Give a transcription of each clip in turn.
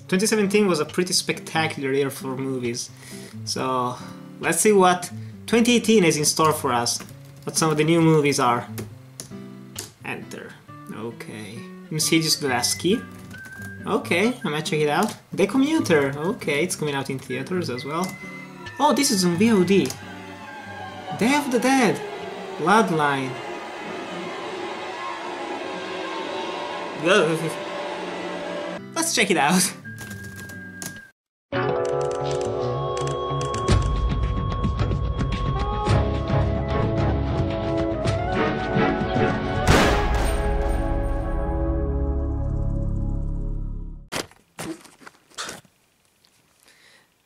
2017 was a pretty spectacular year for movies. So let's see what 2018 is in store for us. What some of the new movies are. Enter. Okay. Insidious the Last Key. Okay, I might check it out. The Commuter. Okay, it's coming out in theaters as well. Oh, this is on VOD. Day of the Dead. Bloodline. Let's check it out.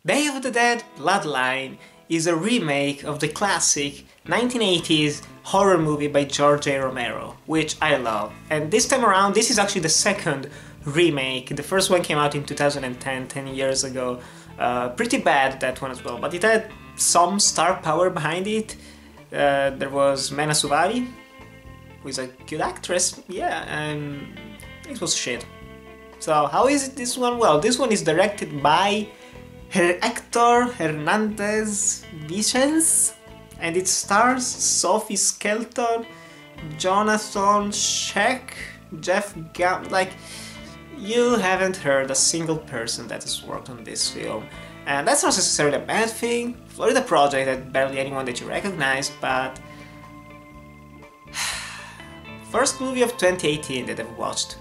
Day of the Dead Bloodline is a remake of the classic 1980s horror movie by George A. Romero, which I love. And this time around, this is actually the second remake. The first one came out in 2010, 10 years ago. Pretty bad, that one as well, but it had some star power behind it. There was Mena Suvari, who is a good actress, yeah, and it was shit. So how is it this one? Well, this one is directed by Hèctor Hernández Vicens, and it stars Sophie Skelton, Johnathon Schaech, like, you haven't heard a single person that has worked on this film. And that's not necessarily a bad thing. Florida Project had barely anyone that you recognize, but first movie of 2018 that I've watched,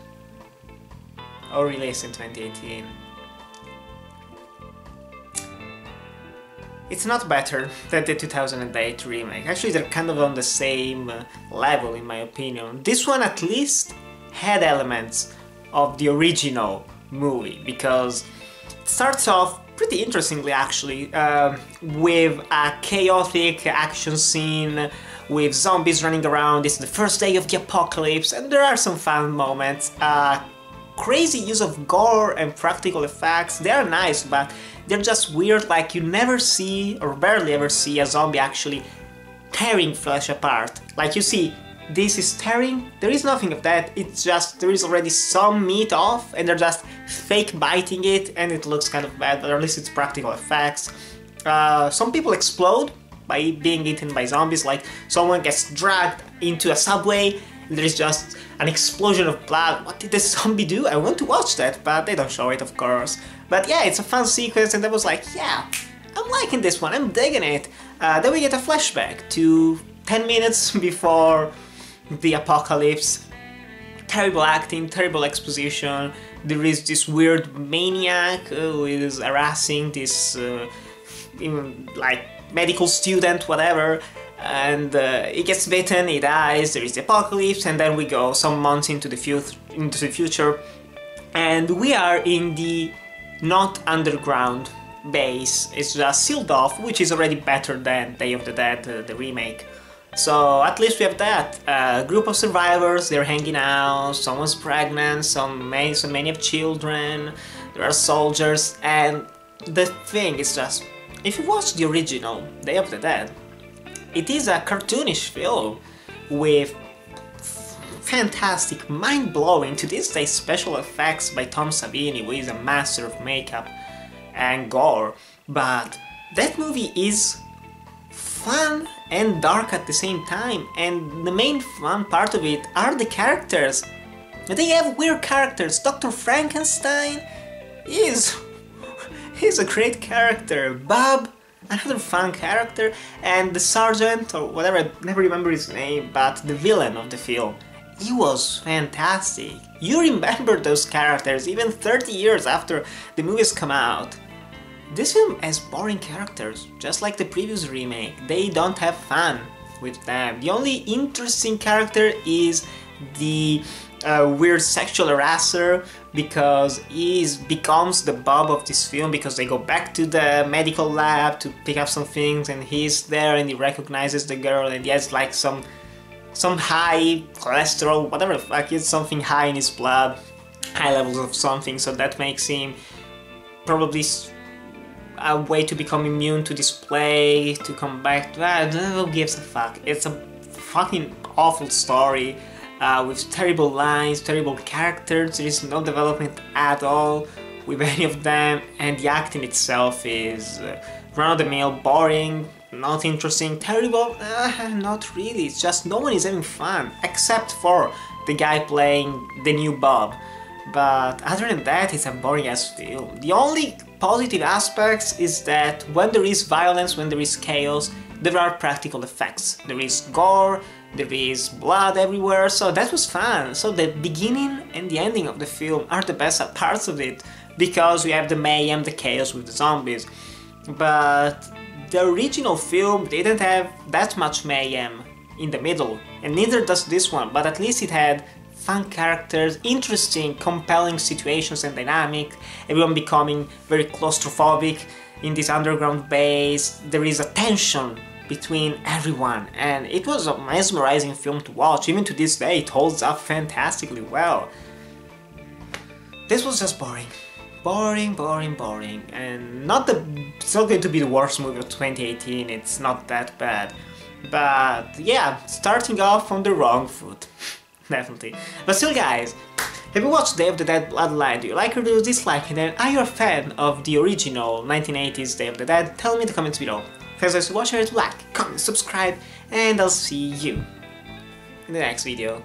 or released in 2018. It's not better than the 2008 remake. Actually, they're kind of on the same level in my opinion. This one at least had elements of the original movie, because it starts off pretty interestingly actually, with a chaotic action scene with zombies running around. It's the first day of the apocalypse and there are some fun moments. Crazy use of gore and practical effects. They are nice, but they're just weird. Like, you never see, or barely ever see, a zombie actually tearing flesh apart. Like, you see, this is tearing, there is nothing of that, it's just, there is already some meat off and they're just fake biting it and it looks kind of bad, but at least it's practical effects. Some people explode by being eaten by zombies, like someone gets dragged into a subway and there is just an explosion of blood. What did this zombie do? I want to watch that, but they don't show it, of course. But yeah, it's a fun sequence and I was like, yeah, I'm liking this one, I'm digging it. Then we get a flashback to 10 minutes before the apocalypse. Terrible acting, terrible exposition. There is this weird maniac who is harassing this like medical student, whatever, and he gets bitten, he dies, there is the apocalypse, and then we go some months into the future, and we are in the not underground base. It's just sealed off, which is already better than Day of the Dead, the remake. So at least we have that. A group of survivors, they're hanging out, someone's pregnant, so many have children, there are soldiers, and the thing is just, if you watch the original Day of the Dead, it is a cartoonish film with fantastic, mind-blowing, to this day, special effects by Tom Savini, who is a master of makeup and gore, but that movie is fun and dark at the same time, and the main fun part of it are the characters. They have weird characters. Dr. Frankenstein is a great character. Bob, another fun character, and the sergeant, or whatever, I never remember his name, but the villain of the film, he was fantastic. You remember those characters even 30 years after the movies come out. This film has boring characters, just like the previous remake. They don't have fun with them. The only interesting character is the weird sexual harasser, because he becomes the Bob of this film, because they go back to the medical lab to pick up some things and he's there and he recognizes the girl and he has like some high cholesterol, whatever the fuck, he has something high in his blood, high levels of something, so that makes him probably a way to become immune to this plague, to come back to that. Who gives a fuck? It's a fucking awful story with terrible lines, terrible characters, there is no development at all. with any of them, and the acting itself is run-of-the-mill, boring, not interesting, terrible, not really, it's just no one is having fun, except for the guy playing the new Bob. But other than that, it's a boring ass film. The only positive aspects is that when there is violence, when there is chaos, there are practical effects. There is gore, there is blood everywhere, so that was fun. So the beginning and the ending of the film are the best parts of it, because we have the mayhem, the chaos with the zombies. But the original film didn't have that much mayhem in the middle, and neither does this one, but at least it had fun characters, interesting, compelling situations and dynamic, everyone becoming very claustrophobic in this underground base, there is a tension between everyone, and it was a mesmerizing film to watch. Even to this day it holds up fantastically well. This was just boring. Boring, boring, boring, and it's not going to be the worst movie of 2018, it's not that bad. But yeah, starting off on the wrong foot. Definitely. But still, guys, have you watched Day of the Dead Bloodline? Do you like or do you dislike it? And are you a fan of the original 1980s Day of the Dead? Tell me in the comments below. Thanks for watching, like, comment, subscribe, and I'll see you in the next video.